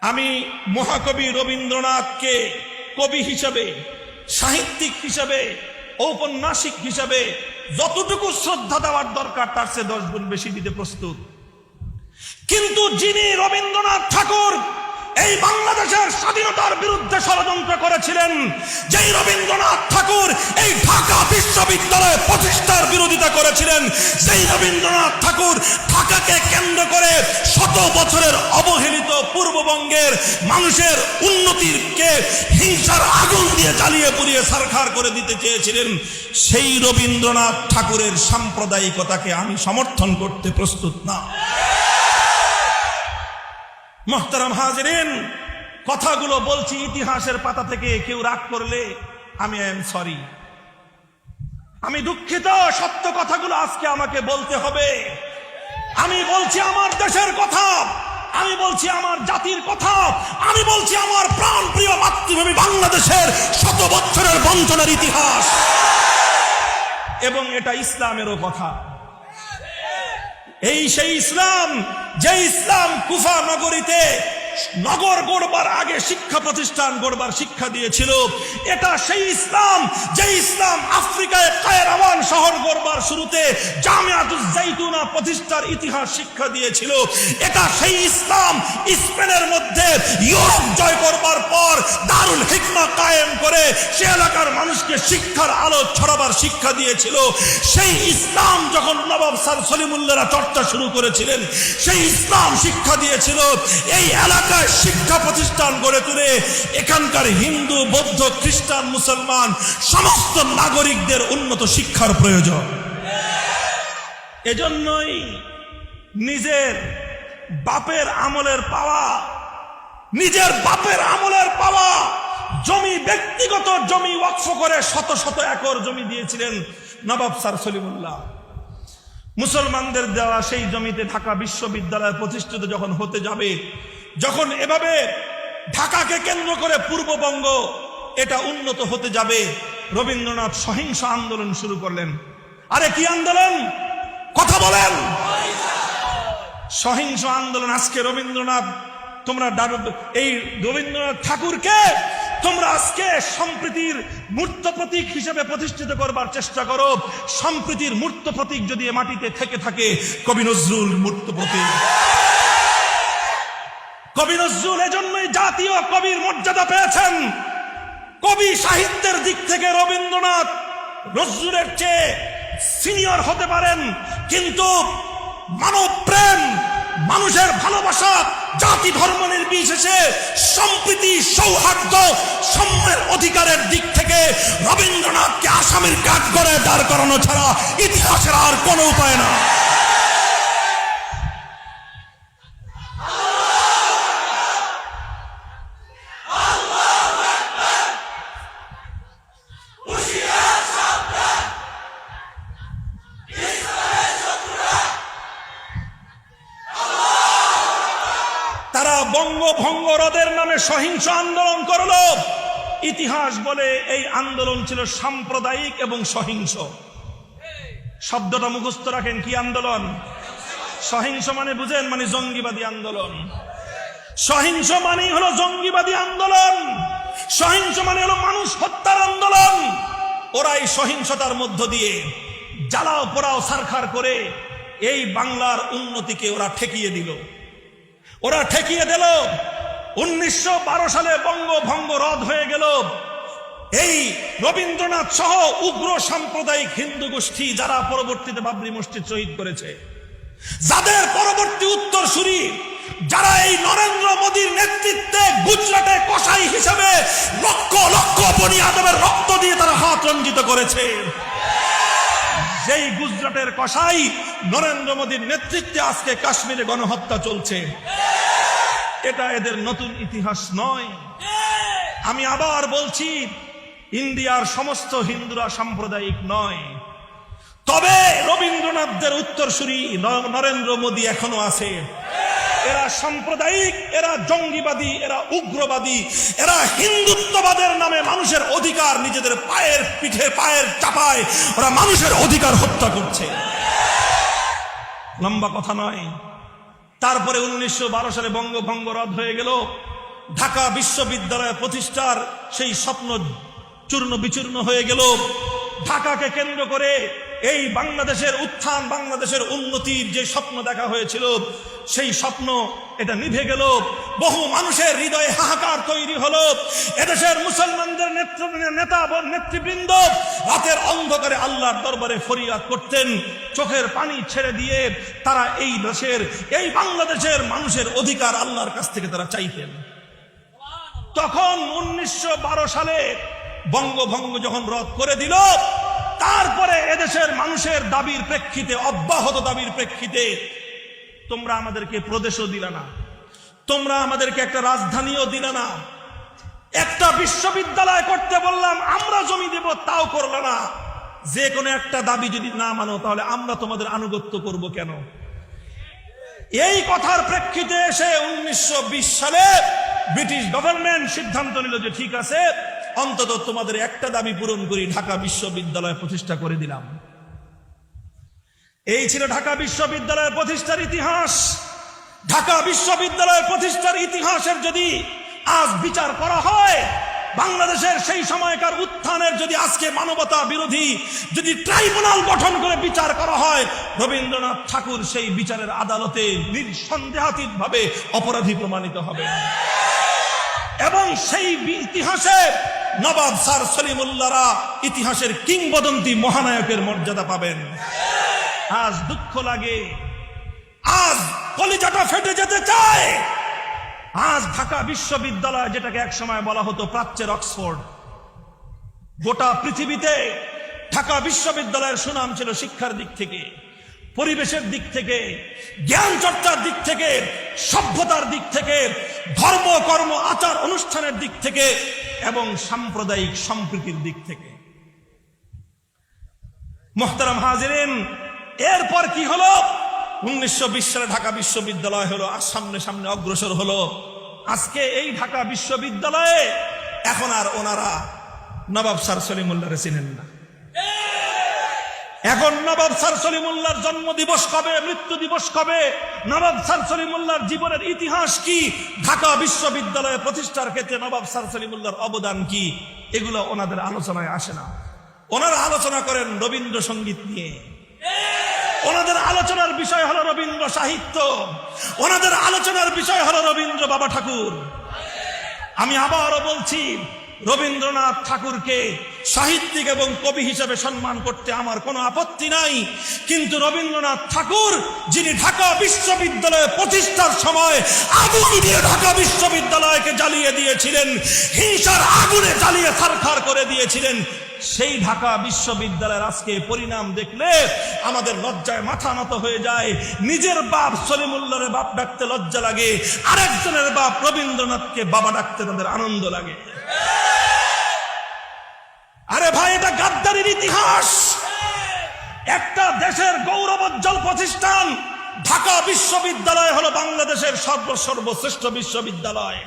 আমি মহাকবি রবীন্দ্রনাথকে কবি হিসেবে, সাহিত্যিক হিসেবে, ঔপন্যাসিক হিসেবে যতটুকু শ্রদ্ধা দেওয়ার দরকার তার চেয়ে 10 গুণ বেশি দিতে প্রস্তুত। কিন্তু যিনি রবীন্দ্রনাথ ঠাকুর এই বাংলাদেশের স্বাধীনতার বিরুদ্ধে ষড়যন্ত্র করেছিলেন, যেই রবীন্দ্রনাথ ঠাকুর এই ঢাকা বিশ্ববিদ্যালয় প্রতিষ্ঠার বিরোধিতা করেছিলেন, সেই রবীন্দ্রনাথ ঠাকুর ঢাকাকে কেন্দ্র করে 100 বছরের অবহেলিত পূর্ববঙ্গের মানুষের উন্নতিকে হিংসার আগুন দিয়ে জ্বালিয়ে পুড়িয়ে ছারখার করে দিতে চেয়েছিলেন, সেই রবীন্দ্রনাথ ঠাকুরের সাম্প্রদায়িকতাকে আমি সমর্থন করতে প্রস্তুত না। মুহতারাম হাজিরিন, কথাগুলো বলছি ইতিহাসের পাতা থেকে, কেউ রাগ করলে আমি সরি, আমি দুঃখিত। সত্য কথাগুলো আজকে আমাকে বলতে হবে। আমি বলছি আমার দেশের কথা, আমি বলছি আমার জাতির কথা, আমি বলছি আমার প্রাণ প্রিয় মাতৃভূমি বাংলাদেশের 100 বছরের বঞ্চনার ইতিহাস, এবং এটা ইসলামেরও কথা। এই সেই ইসলাম, যে ইসলাম কুফা নগরীতে নগর গড়বার আগে শিক্ষা প্রতিষ্ঠান গড়বার শিক্ষা দিয়েছিল। এটা সেই ইসলাম, যে ইসলাম আফ্রিকায় কায়রাওয়ান শহর গড়বার শুরুতে জামিয়াতুজ জাইতুনা প্রতিষ্ঠার ইতিহাস শিক্ষা দিয়েছিল। এটা সেই ইসলাম স্পেনের মধ্যে ইউরোপ জয় করবার পর দারুল হিকমা কায়েম করে সে এলাকার মানুষকে শিক্ষার আলো ছড়াবার শিক্ষা দিয়েছিল। সেই ইসলাম যখন নবাব স্যার সলিমুল্লাহরা চর্চা শুরু করেছিলেন, সেই ইসলাম শিক্ষা দিয়েছিল এই শিক্ষা প্রতিষ্ঠান গড়ে তুলে এখানকার হিন্দু, বৌদ্ধ, খ্রিস্টান, মুসলমান সমস্ত নাগরিকদের উন্নত শিক্ষার প্রয়োজন। এজন্যই নিজের বাপের আমলের পাওয়া জমি, ব্যক্তিগত জমি ওয়াকফ করে 100 একর জমি দিয়েছিলেন নবাব স্যার সলিমুল্লাহ। মুসলমানদের দেওয়া সেই জমিতে ঢাকা বিশ্ববিদ্যালয় প্রতিষ্ঠিত যখন হতে যাবে, যখন এভাবে ঢাকাকে কেন্দ্র করে পূর্ববঙ্গ এটা উন্নত হতে যাবে, রবীন্দ্রনাথ সহিংস আন্দোলন শুরু করলেন। আরে কি আন্দোলন? কথা বলেন। সহিংস আন্দোলন। আজকে রবীন্দ্রনাথ, তোমরা এই রবীন্দ্রনাথ ঠাকুরকে তোমরা আজকে সম্প্রীতির মূর্ত প্রতীক হিসেবে প্রতিষ্ঠিত করবার চেষ্টা করো। সম্প্রীতির মূর্ত প্রতীক যদি এ মাটিতে থেকে থাকে, কবি নজরুল মূর্ত প্রতীক। কবি নজরুল এজন্যই জাতীয় কবির মর্যাদা পেয়েছেন। কবি সাহিত্যের দিক থেকে রবীন্দ্রনাথ নজরুলের চেয়ে সিনিয়র হতে পারেন, কিন্তু মানব প্রেম, মানুষের ভালোবাসা, জাতি ধর্ম নির্বিশেষে সম্প্রীতি, সৌহার্দ্য, সম্মানের অধিকারের দিক থেকে রবীন্দ্রনাথকে আসামির কাঠগড়ায় দাঁড় করানো ছাড়া ইতিহাসের আর কোনো উপায় না। বঙ্গভঙ্গ রদের নামে সহিংস আন্দোলন করল। ইতিহাস বলে এই আন্দোলন ছিল সাম্প্রদায়িক এবং সহিংস। শব্দটা মুখস্থ রাখেন। কি আন্দোলন? সহিংস মানে বুঝেন, মানে জঙ্গিবাদী আন্দোলন। সহিংস মানে হলো জঙ্গিবাদী আন্দোলন। সহিংস মানে হলো মানুষ হত্যার আন্দোলন। ওরা এই সহিংসতার মধ্য দিয়ে জ্বালাও পোড়াও ছারখার করে এই বাংলার উন্নতিকে ওরা ঠেকিয়ে দিল। 1912 সালে বঙ্গভঙ্গ রদ হয়ে গেল। এই রবীন্দ্রনাথ সহ উগ্র সাম্প্রদায়িক হিন্দু গোষ্ঠী, যারা পরবর্তীতে বাবরি মসজিদ শহীদ করেছে, যাদের পরবর্তী উত্তরসূরি, যারা এই নরেন্দ্র মোদীর নেতৃত্বে গুজরাটে কসাই হিসেবে লক্ষ লক্ষ বনি আদমের রক্ত দিয়ে তারা হাত রঞ্জিত করেছে, যেই গুজরাটের কসাই নরেন্দ্র মোদীর নেতৃত্বে আজকে কাশ্মীরে গণহত্যা চলছে, এটা এদের নতুন ইতিহাস নয়। আমি আবার বলছি, ইন্ডিয়ার সমস্ত হিন্দুরা সাম্প্রদায়িক নয়, তবে রবীন্দ্রনাথদের উত্তরসূরি নরেন্দ্র মোদী এখনো আছে। এরা সাম্প্রদায়িক, এরা জঙ্গিবাদী, এরা উগ্রবাদী, এরা হিন্দুত্ববাদের নামে মানুষের অধিকার নিজেদের পায়ের চাপায় ওরা মানুষের অধিকার হত্যা করছে। লম্বা কথা নয়। তারপরে 1912 সালে বঙ্গভঙ্গ রদ হয়ে গেল। ঢাকা বিশ্ববিদ্যালয় প্রতিষ্ঠার সেই স্বপ্ন চূর্ণ বিচূর্ণ হয়ে গেল। ঢাকাকে কেন্দ্র করে এই বাংলাদেশের উত্থান, বাংলাদেশের উন্নতির যে স্বপ্ন দেখা হয়েছিল, সেই স্বপ্ন এটা নিভে গেল। বহু মানুষের হৃদয়ে হাহাকার তৈরি হলো। এদেশের মুসলমানদের নেতৃবৃন্দ রাতের অন্ধকারে আল্লাহর দরবারে ফরিয়াদ করতেন, চোখের পানি ছেড়ে দিয়ে তারা এই দেশের, এই বাংলাদেশের মানুষের অধিকার আল্লাহর কাছ থেকে তারা চাইতেন। তখন 1912 সালে বঙ্গভঙ্গ যখন রদ করে দিল, তারপরে এদেশের মানুষের দাবির প্রেক্ষিতে, অব্যাহত দাবির প্রেক্ষিতে, তোমরা আমাদেরকে প্রদেশও দিলা না, তোমরা আমাদেরকে একটা রাজধানীও দিলা না, একটা বিশ্ববিদ্যালয় করতে বললাম, আমরা জমি দেব, তাও করল না। যে কোনো একটা দাবি যদি না মানো তাহলে আমরা তোমাদের আনুগত্য করব কেন? এই কথার প্রেক্ষিতে এসে 1920 সালে ব্রিটিশ গভর্নমেন্ট সিদ্ধান্ত নিল যে ঠিক আছে, অন্তত তোমাদের একটা দাবি পূরণ করি, ঢাকা বিশ্ববিদ্যালয় প্রতিষ্ঠা করে দিলাম। এই ছিল ঢাকা বিশ্ববিদ্যালয়ের প্রতিষ্ঠার ইতিহাস। ঢাকা বিশ্ববিদ্যালয়ের প্রতিষ্ঠার ইতিহাসের যদি আজ বিচার করা হয়, বাংলাদেশের সেই সময়কার উত্থানের যদি আজকে মানবতা বিরোধী যদি ট্রাইব্যুনাল গঠন করে বিচার করা হয়, রবীন্দ্রনাথ ঠাকুর সেই বিচারের আদালতে নিঃসন্দেহাতীতভাবে অপরাধী প্রমাণিত হবে। এবং সেই ইতিহাসে নবাব স্যার সলিমুল্লাহরা ইতিহাসের কিংবদন্তি মহানায়কের মর্যাদা পাবেন। আজ দুঃখ লাগে, আজ কলিজাটা ফেটে যেতে চায়। আজ ঢাকা বিশ্ববিদ্যালয়, যেটাকে একসময় বলা হতো প্রাচ্যের অক্সফোর্ড, গোটা পৃথিবীতে ঢাকা বিশ্ববিদ্যালয়ের সুনাম ছিল শিক্ষার দিক থেকে, পরিবেশের দিক থেকে, জ্ঞান চর্চার দিক থেকে, সভ্যতার দিক থেকে, ধর্ম কর্ম আচার অনুষ্ঠানের দিক থেকে এবং সাম্প্রদায়িক সম্প্রীতির দিক থেকে। মুহতারাম হাজিরিন, এরপর কি হলো? 1920 সালে ঢাকা বিশ্ববিদ্যালয় হলো, আর সামনে সামনে অগ্রসর হলো। আজকে এই ঢাকা বিশ্ববিদ্যালয়ে এখন আর ওনারা নবাব স্যার সলিমুল্লাহরে চিনেন না। এখন নবাব স্যার সলিমুল্লাহর জন্ম দিবস কবে, মৃত্যু দিবস কবে, নবাব স্যার সলিমুল্লাহর জীবনের ইতিহাস কি, ঢাকা বিশ্ববিদ্যালয় প্রতিষ্ঠার ক্ষেত্রে নবাব স্যার সলিমুল্লাহর অবদান কি, এগুলো ওনাদের আলোচনায় আসে না। ওনারা আলোচনা করেন রবীন্দ্রসঙ্গীত নিয়ে, ওনাদের আলোচনার বিষয় হলো রবীন্দ্র সাহিত্য, ওনাদের আলোচনার বিষয় হলো রবীন্দ্র বাবা ঠাকুর। আমি আবারও বলছি, রবীন্দ্রনাথ ঠাকুরকে সাহিত্যিক এবং কবি হিসেবে সম্মান করতে আমার কোনো আপত্তি নাই, কিন্তু রবীন্দ্রনাথ ঠাকুর যিনি ঢাকা বিশ্ববিদ্যালয় প্রতিষ্ঠার সময় আগুন দিয়ে ঢাকা বিশ্ববিদ্যালয়কে জ্বালিয়ে দিয়েছিলেন, হিংসার আগুনে জ্বালিয়ে ছারখার করে দিয়েছিলেন, সেই ঢাকা বিশ্ববিদ্যালয়ের আজকে পরিণাম দেখলে আমাদের লজ্জায় মাথা নত হয়ে যায়। নিজের বাপ সলিমুল্লাহরে বাপ ডাকতে লজ্জা লাগে, আরেকজনের বাপ রবীন্দ্রনাথকে বাবা ডাকতে তাদের আনন্দ লাগে। আরে ভাই, এটা গাদ্দারির ইতিহাস। একটা দেশের গৌরবোজ্জ্বল প্রতিষ্ঠান ঢাকা বিশ্ববিদ্যালয় হলো বাংলাদেশের সর্বশ্রেষ্ঠ বিশ্ববিদ্যালয়।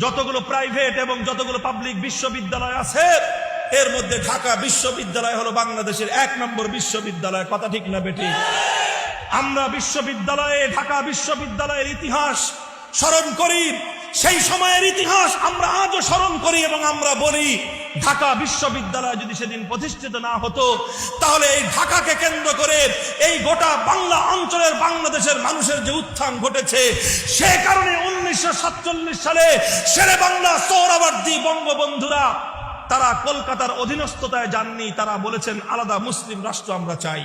যতগুলো প্রাইভেট এবং যতগুলো পাবলিক বিশ্ববিদ্যালয় আছে, এর মধ্যে ঢাকা বিশ্ববিদ্যালয় হলো বাংলাদেশের 1 নম্বর বিশ্ববিদ্যালয়। কথা ঠিক না বেঠিক? আমরা বিশ্ববিদ্যালয়ে, ঢাকা বিশ্ববিদ্যালয়ের ইতিহাস স্মরণ করি, সেই সময়ের ইতিহাস আমরা আজও স্মরণ করি এবং আমরা বলি, ঢাকা বিশ্ববিদ্যালয় যদি সেদিন প্রতিষ্ঠিত না হতো, তাহলে এই ঢাকাকে কেন্দ্র করে এই গোটা বাংলা অঞ্চলের, বাংলাদেশের মানুষের যে উত্থান ঘটেছে, সে কারণে 1947 সালে শেরে বাংলা সোহরাওয়ার্দী বঙ্গবন্ধুরা তারা কলকাতার অধীনস্থতায় যাননি, তারা বলেছেন আলাদা মুসলিম রাষ্ট্র আমরা চাই।